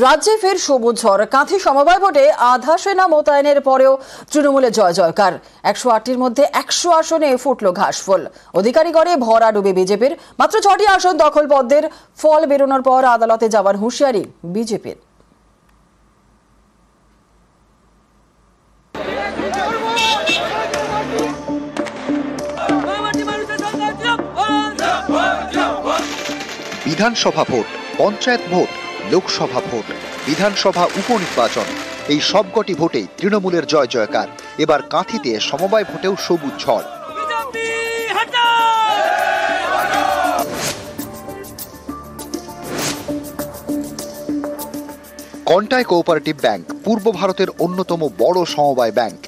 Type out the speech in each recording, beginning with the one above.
রাজ্যে ফের সবুজ ঝড়। কাঁথি সমবায় ভোটে আধা সেনা মোতায়েনের পরেও তৃণমূলে জয় জয়কার। 108টির মধ্যে 100 আসনে ফুটল ঘাসফুল। অধিকারীগড়ে ভরাডুবি বিজেপির। মাত্র 6টি আসন দখল পদ্মের। ফল বেরোনোর পর আদালতে যাওয়ার হুঁশিয়ারি বিজেপির। বিধানসভা vote, panchayat vote, Lok Sabha vote, বিধানসভা উপনির্বাচন, এই সবকটি ভোটেই তৃণমূলের জয় জয়কার। এবার কাঁথিতে সমবায় ভোটেও সবুজ ঝড়। কন্টাই কোঅপারেটিভ ব্যাংক পূর্ব ভারতের অন্যতম বড় সমবায় ব্যাংক।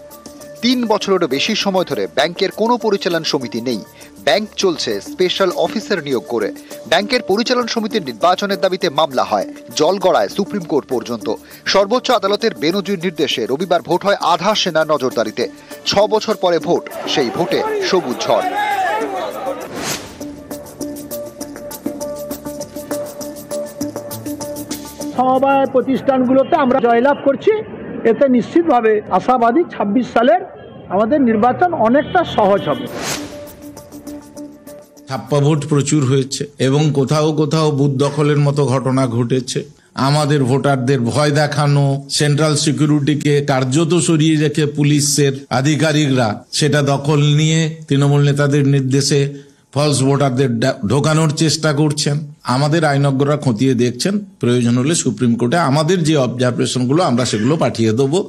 3 বছরেরও বেশি সময় ধরে ব্যাংকের কোনো পরিচালন সমিতি নেই। ব্যাংক চলছে স্পেশাল অফিসার নিয়োগ করে। ব্যাংকের পরিচালন সমিতির নির্বাচনের দাবিতে মামলা হয়, জল গড়ায় সুপ্রিম কোর্ট পর্যন্ত। সর্বোচ্চ আদালতের বেনজির নির্দেশে রবিবার ভোট হয় আধা সেনা নজরদারিতে। 6 বছর পরে ভোট, সেই ভোটে সবুজ ঝড়। সমবায় প্রতিষ্ঠানগুলোতে আমরা জয়লাভ করছি, এতে নিশ্চিতভাবে আশাবাদী 26 সালের আমাদের নির্বাচন অনেকটা সহজ হবে। ছাপ্পা ভোট প্রচুর হয়েছে এবং কোথাও কোথাও বুথ দখলের মতো ঘটনা ঘটেছে। আমাদের ভোটারদের ভয় দেখানো, সেন্ট্রাল সিকিউরিটিকে কার্যত সরিয়ে রেখে পুলিশের আধিকারিকরা সেটা দখল নিয়ে তৃণমূল নেতাদের নির্দেশে ফলস ভোটারদের ঢোকানোর চেষ্টা করছেন। আমাদের আইনজ্ঞরা খতিয়ে দেখছেন, প্রয়োজন হলে সুপ্রিম কোর্টে আমাদের যে অবজারভেশনগুলো আমরা সেগুলো পাঠিয়ে দেবো।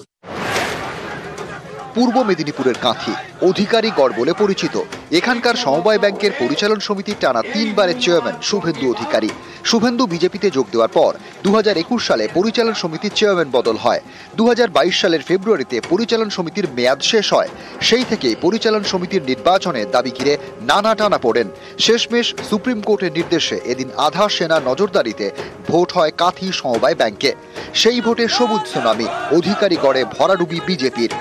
পূর্ব মেদিনীপুরের কাঁথি অধিকারীগড় বলে পরিচিত। এখানকার সমবায় ব্যাংকের পরিচালন সমিতির টানা 3 বারের চেয়ারম্যান শুভেন্দু অধিকারী। শুভেন্দু বিজেপিতে যোগ দেওয়ার পর 2021 সালে পরিচালন সমিতির চেয়ারম্যান বদল হয়। 2022 সালের ফেব্রুয়ারিতে পরিচালন সমিতির মেয়াদ শেষ হয়। সেই থেকেই পরিচালন সমিতির নির্বাচনের দাবি ঘিরে নানা টানা পড়েন। শেষমেশ সুপ্রিম কোর্টের নির্দেশে এদিন আধা সেনা নজরদারিতে ভোট হয় কাঁথি সমবায় ব্যাংকে। সেই ভোটে সবুজ সুনামি, অধিকারীগড়ে ভরাডুবি বিজেপির।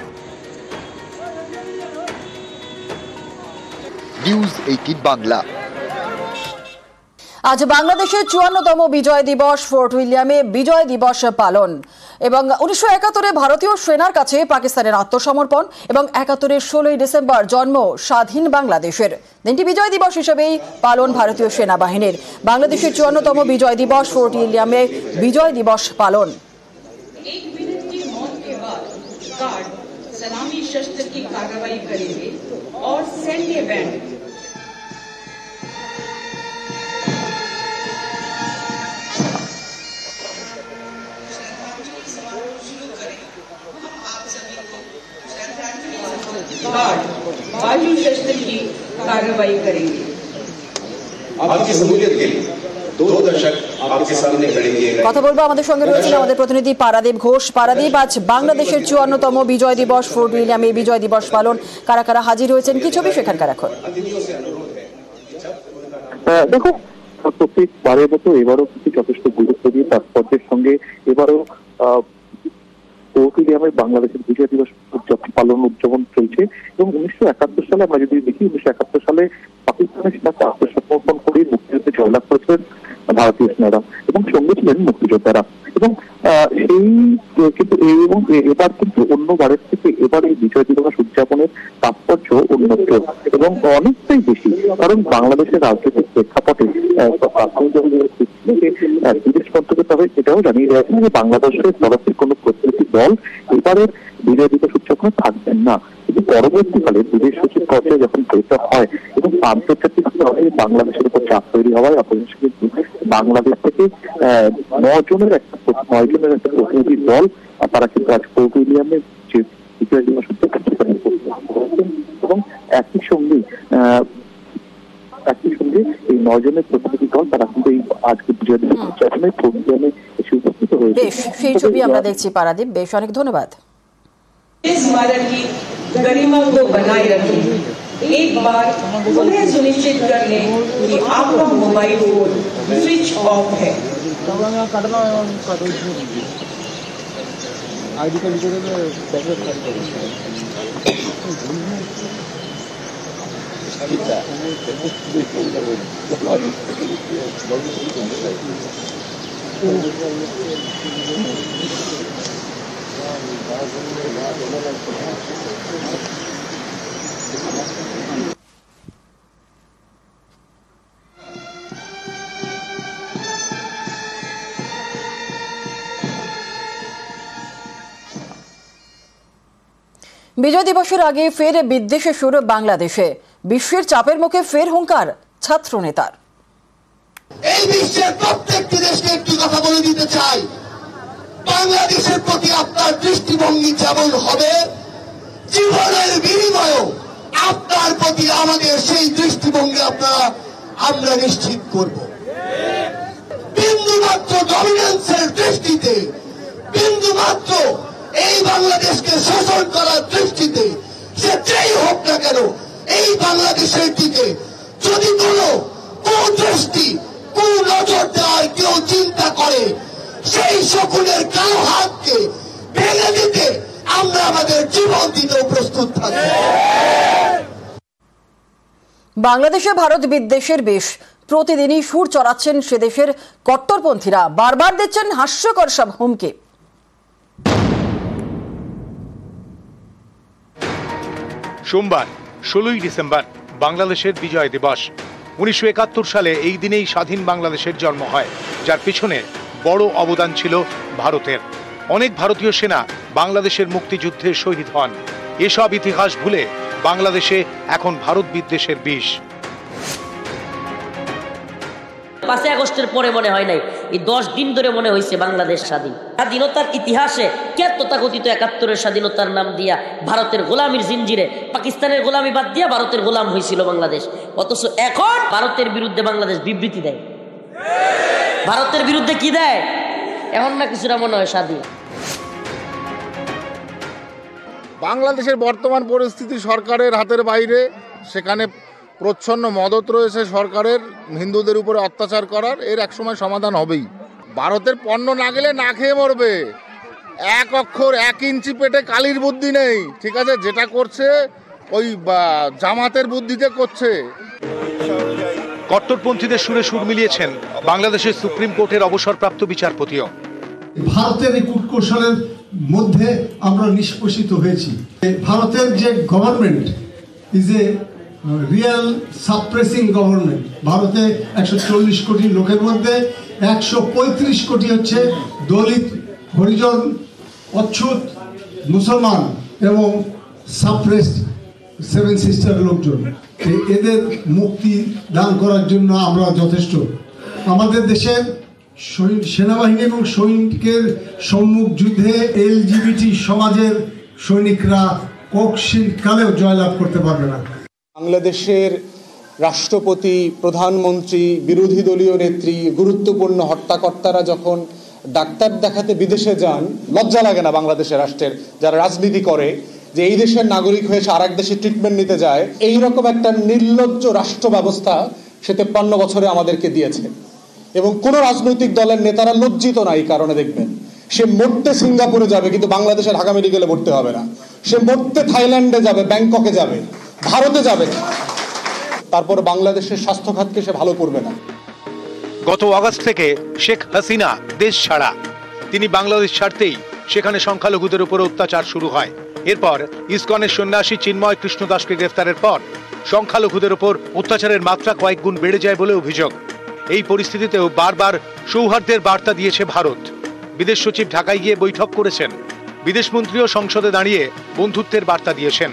নিউজ 18 বাংলা। আজ বাংলাদেশের 54তম বিজয় দিবস। ফোর্ট উইলিয়ামে বিজয় দিবস পালন এবং 1971-এ ভারতীয় সেনার কাছে পাকিস্তানের আত্মসমর্পণ এবং 71-এর 16ই ডিসেম্বর জন্ম স্বাধীন বাংলাদেশের। দিনটি বিজয় দিবস হিসেবেই পালন ভারতীয় সেনাবাহিনীর। বাংলাদেশের 54তম বিজয় দিবস, ফোর্ট উইলিয়ামে বিজয় দিবস পালন। सलामी शस्त्र की कार्रवाई करेंगे और सैन्य बैंड वायु शस्त्र की कार्रवाई करेंगे। आपकी सहूलियत के लिए 2 दशक आपके सामने खड़े किए गए। কথা বলবো, আমাদের সঙ্গে রয়েছেন আমাদের প্রতিনিধি পারাদীপ ঘোষ। পারাদীপ, আজ বাংলাদেশের 54তম বিজয় দিবস, ফোর্ট উইলিয়ামে বিজয় দিবস পালন। কারা কারা হাজির হয়েছেন, কি ছবি সেখানকার এখন? দেখো, প্রত্যেকবারের মতো এবারও কিন্তু যথেষ্ট গুরুত্ব দিয়ে তাৎপর্যের সঙ্গে এবারও ফোর্ট উইলিয়ামে বাংলাদেশের বিজয় দিবস পালন উদযাপন চলছে। এবং 1971 সালে আমরা যদি দেখি, 1971 সালে পাকিস্তানের সেনাকে আত্মসমর্পণ করে মুক্তিযুদ্ধে জয়লাভ করেছিলেন ভারতীয় সেনারা এবং সঙ্গে ছিলেন মুক্তিযোদ্ধারা। এবং সেই কিন্তু এবং এবার কিন্তু অন্যবারের থেকে এবার এই বিজয় দিবস উদযাপনের তাৎপর্য উন্নত এবং অনেকটাই বেশি। কারণ বাংলাদেশের রাজনৈতিক প্রেক্ষাপটে বিদেশ মন্ত্রকের তবে এটাও জানিয়ে দিয়েছেন যে বাংলাদেশের তরফে কোনো প্রতিনিধি দল এবারের বিজয় দিবস উদযাপনে থাকবেন না। কিন্তু পরবর্তীকালে বিদেশ সচিব পর্যায়ে যখন বৈঠক হয় এবং আন্তর্জাতিক স্তরে বাংলাদেশের উপর চাপ তৈরি হওয়ায় অপরিশেষে কিন্তু বাংলাদেশ থেকে 9 জনের একটা প্রতিনিধি দল তারা কিন্তু আজ ফোর্ট উইলিয়ামে যে বিজয় দিবস উদযাপন এবং একই সঙ্গে এই 9 জনের প্রতিনিধি দল তারা কিন্তু এই আজকে বিজয় দিবস উদযাপনে ফোর্ট উইলিয়ামে এসে উপস্থিত হয়েছে। বেশ, সেই ছবি আমরা দেখছি পারাদীপ। বেশ, অনেক ধন্যবাদ। इस स्मारक की गरिमा को बनाए रखें। एक बार पुनः सुनिश्चित कर लें कि आपका मोबाइल फोन स्विच ऑफ है। বিজয় দিবসের আগে ফের বিদ্বেষে সুর বাংলাদেশে, বিশ্বের চাপের মুখে ফের হুঙ্কার ছাত্র নেতার। এই বিশ্বের প্রত্যেকটি দেশকে একটি কথা বলে দিতে চাই, বাংলাদেশের প্রতি আপনার দৃষ্টিভঙ্গি যেমন হবে, জীবনের বিনিময়ে আপনার প্রতি আমাদের সেই দৃষ্টিভঙ্গি আমরা নিশ্চিত করব। বিন্দুমাত্র ডমিনেন্সের দৃষ্টিতে, বিন্দুমাত্র এই বাংলাদেশকে শোষণ করার দৃষ্টিতে সে যেই হোক না কেন, এই বাংলাদেশের দিকে যদি কোনো কুদৃষ্টি, কুনজর দেওয়ার কেউ চিন্তা করে, সেই শকুনের কালো হাতকে ভেঙে দিতে আমরা আমাদের জীবন দিতেও প্রস্তুত থাকব। বাংলাদেশে ভারত বিদ্বেষের বেশ, প্রতিদিনই সুর চড়াচ্ছেন সে দেশের কট্টরপন্থীরা, বারবার দিচ্ছেন হাস্যকর সব হুমকি। সোমবার 16ই ডিসেম্বর বাংলাদেশের বিজয় দিবস। 1971 সালে এই দিনেই স্বাধীন বাংলাদেশের জন্ম হয়, যার পিছনে বড় অবদান ছিল ভারতের। অনেক ভারতীয় সেনা বাংলাদেশের মুক্তিযুদ্ধে শহীদ হন। এসব ইতিহাস ভুলে বাংলাদেশে এখন ভারত বিদ্বেষের বিষ। 5 আগস্টের পরে মনে হয় নাই, এই 10 দিন ধরে মনে হয়েছে বাংলাদেশ স্বাধীন। স্বাধীনতার ইতিহাসে তথাকথিত 71-এর স্বাধীনতার নাম দিয়া ভারতের গোলামির জিঞ্জিরে, পাকিস্তানের গোলামি বাদ দিয়া ভারতের গোলাম হয়েছিল বাংলাদেশ। অথচ এখন ভারতের বিরুদ্ধে বাংলাদেশ বিবৃতি দেয়। ভারতের বিরুদ্ধে কি দেয়? এখন না কিছুটা মনে হয় স্বাধীন। বাংলাদেশের বর্তমান পরিস্থিতি সরকারের হাতের বাইরে, সেখানে প্রচ্ছন্ন মদত রয়েছে সরকারের হিন্দুদের উপরে অত্যাচার করার। এর একসময় সমাধান হবেই। ভারতের পণ্য না গেলে না খেয়ে মরবে। 1 অক্ষর 1 ইঞ্চি পেটে কালির বুদ্ধি নেই, ঠিক আছে? যেটা করছে ওই জামাতের বুদ্ধিতে করছে। কট্টরপন্থীদের সুরে সুর মিলিয়েছেন বাংলাদেশের সুপ্রিম কোর্টের অবসরপ্রাপ্ত বিচারপতিও। ভারতের এই কূটকৌশলের মধ্যে আমরা নিষ্পেষিত হয়েছি। ভারতের যে government is a real suppressing government. ভারতে 140 কোটি লোকের মধ্যে 135 কোটি হচ্ছে দলিত, হরিজন, অচ্ছুত, মুসলমান এবং সাপ্রেসড 7 সিস্টার লোকজন। এদের মুক্তি দান করার জন্য আমরা যথেষ্ট। আমাদের দেশের সেনাবাহিনী এবং সৈনিকের সম্মুখ যুদ্ধে এলজিবিটি সমাজের সৈনিকরা কখনো জয়লাভ করতে পারবে না। বাংলাদেশের রাষ্ট্রপতি, প্রধানমন্ত্রী, বিরোধী দলীয় নেত্রী, গুরুত্বপূর্ণ হত্যাকর্তারা যখন ডাক্তার দেখাতে বিদেশে যান, লজ্জা লাগে না বাংলাদেশের রাষ্ট্রের যারা রাজনীতি করে যে এই দেশের নাগরিক হয়েছে আর এক দেশে ট্রিটমেন্ট নিতে যায়? এইরকম একটা নির্লজ্জ রাষ্ট্র ব্যবস্থা সে 53 বছরে আমাদেরকে দিয়েছে। এবং কোন রাজনৈতিক দলের নেতারা লজ্জিত না এই কারণে। দেখবেন সে মরতে সিঙ্গাপুরে যাবে, কিন্তু বাংলাদেশে ঢাকা মেডিকেলে ভর্তি হবে না। সে মরতে থাইল্যান্ডে যাবে, ব্যাংককে যাবে, ভারতে যাবে, তারপর বাংলাদেশের স্বাস্থ্য খাতকে সে ভালো করবে না। গত আগস্ট থেকে শেখ হাসিনা দেশ ছাড়া। তিনি বাংলাদেশ ছাড়তেই সেখানে সংখ্যালঘুদের উপর অত্যাচার শুরু হয়। এরপর ইসকনের সন্ন্যাসী চিন্ময় কৃষ্ণ দাসকে গ্রেফতারের পর সংখ্যালঘুদের উপর অত্যাচারের মাত্রা কয়েক গুণ বেড়ে যায় বলে অভিযোগ। এই পরিস্থিতিতেও বারবার সৌহার্দ্যের বার্তা দিয়েছে ভারত। বিদেশ সচিব ঢাকায় গিয়ে বৈঠক করেছেন, বিদেশমন্ত্রীও সংসদে দাঁড়িয়ে বন্ধুত্বের বার্তা দিয়েছেন।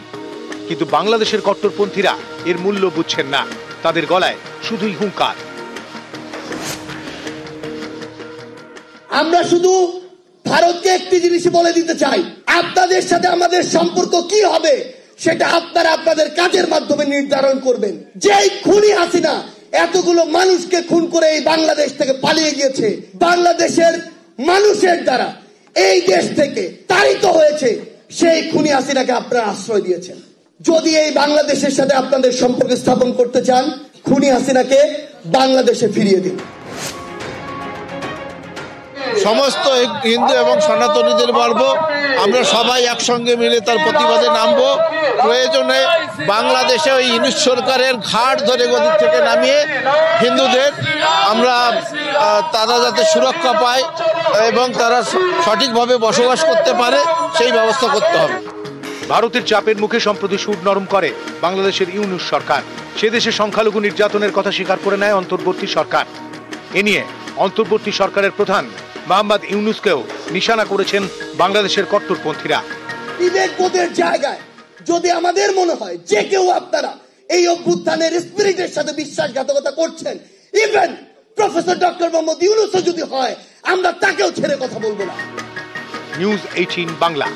কিন্তু বাংলাদেশের কট্টরপন্থীরা এর মূল্য বুঝছেন না। তাদের গলায় শুধুই হুঙ্কার। আমরা শুধু ভারতকে একটি জিনিস বলে দিতে চাই, আপনাদের সাথে আমাদের সম্পর্ক কি হবে সেটা আপনারা আপনাদের কাজের মাধ্যমে নির্ধারণ করবেন। যেই খুনি হাসিনা এতগুলো মানুষকে খুন করে এই বাংলাদেশ থেকে পালিয়ে গিয়েছে, বাংলাদেশের মানুষের দ্বারা এই দেশ থেকে তাড়িত হয়েছে, সেই খুনি হাসিনাকে আপনারা আশ্রয় দিয়েছেন। যদি এই বাংলাদেশের সাথে আপনাদের সম্পর্ক স্থাপন করতে চান, খুনি হাসিনাকে বাংলাদেশে ফিরিয়ে দিন। সমস্ত হিন্দু এবং সনাতনীদের বলবো, আমরা সবাই একসঙ্গে মিলে তার প্রতিবাদে নামবো। প্রয়োজনে বাংলাদেশে ওই ইউনিট সরকারের ঘাট ধরে গদি থেকে নামিয়ে হিন্দুদের আমরা তারা যাতে সুরক্ষা পায় এবং তারা সঠিকভাবে বসবাস করতে পারে সেই ব্যবস্থা করতে হবে। ভারতের চাপের মুখে সম্প্রতি সুর নরম করে বাংলাদেশের ইউনূস সরকার। সে দেশে সংখ্যালঘু নির্যাতনের কথা স্বীকার করে নেয় অন্তর্বর্তী সরকার। এ নিয়ে অন্তর্বর্তী সরকারের প্রধান মোহাম্মদ ইউনূসকেও নিশানা করেছেন বাংলাদেশের কট্টরপন্থীরা। বিবেকবোধের জায়গায় যদি আমাদের মনে হয় যে কেউ আপনারা এই অভ্যুত্থানের স্পিরিটের সাথে বিশ্বাসঘাতকতা করছেন, ইভেন প্রফেসর ডক্টর মোহাম্মদ ইউনূসও যদি হয়, আমরা তাকেও ছেড়ে কথা বলবো না। নিউজ 18 বাংলা।